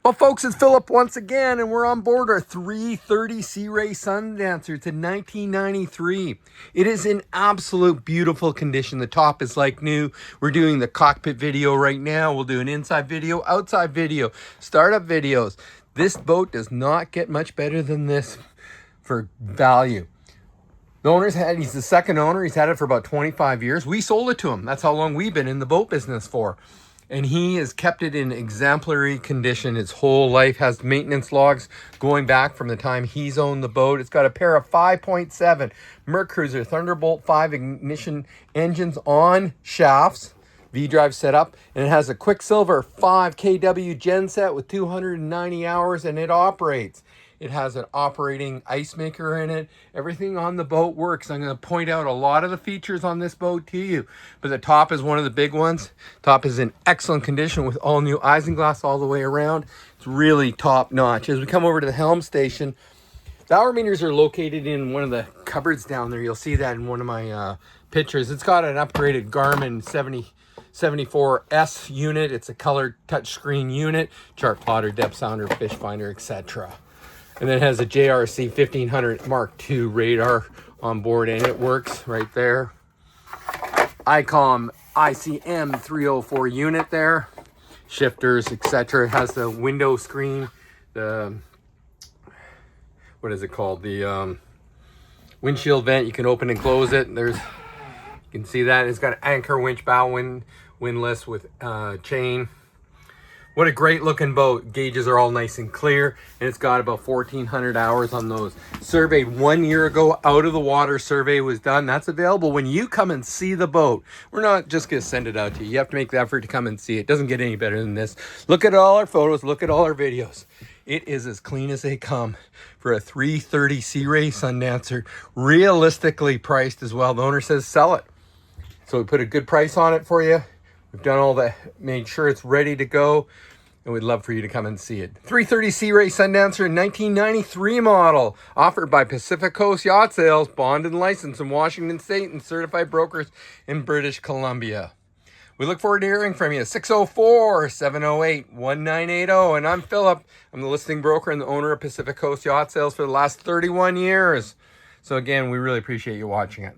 Well, folks, it's Philip once again, and we're on board our 330 Sea Ray Sundancer. It's a 1993. It is in absolute beautiful condition. The top is like new. We're doing the cockpit video right now. We'll do an inside video, outside video, startup videos. This boat does not get much better than this for value. The he's the second owner. He's had it for about 25 years. We sold it to him. That's how long we've been in the boat business for. And he has kept it in exemplary condition its whole life. Has maintenance logs going back from the time he's owned the boat. It's got a pair of 5.7 MerCruiser Thunderbolt 5 ignition engines on shafts, V-drive setup, and it has a Quicksilver 5 kW genset with 290 hours, and it operates. It has an operating ice maker in it. Everything on the boat works. I'm going to point out a lot of the features on this boat to you. But the top is one of the big ones. Top is in excellent condition with all new Isinglass all the way around. It's really top notch. As we come over to the helm station, the hour meters are located in one of the cupboards down there. You'll see that in one of my pictures. It's got an upgraded Garmin 74S unit. It's a colored touchscreen unit, chart plotter, depth sounder, fish finder, etc. And then it has a JRC 1500 Mark II radar on board, and it works right there. ICOM ICM 304 unit there, shifters, etc. It has the window screen, the, what is it called? The windshield vent. You can open and close it. You can see that. It's got an anchor winch, bow windlass with chain. What a great looking boat. Gauges are all nice and clear, and it's got about 1,400 hours on those. Surveyed 1 year ago, out of the water survey was done. That's available when you come and see the boat. We're not just going to send it out to you. You have to make the effort to come and see it. It doesn't get any better than this. Look at all our photos. Look at all our videos. It is as clean as they come for a 330 Sea Ray Sundancer. Realistically priced as well. The owner says sell it. So we put a good price on it for you. We've done all that, made sure it's ready to go, and we'd love for you to come and see it. 330 Sea Ray Sundancer 1993 model, offered by Pacific Coast Yacht Sales, bonded and licensed in Washington State, and certified brokers in British Columbia. We look forward to hearing from you. 604-708-1980. And I'm Philip. I'm the listing broker and the owner of Pacific Coast Yacht Sales for the last 31 years. So again, we really appreciate you watching it.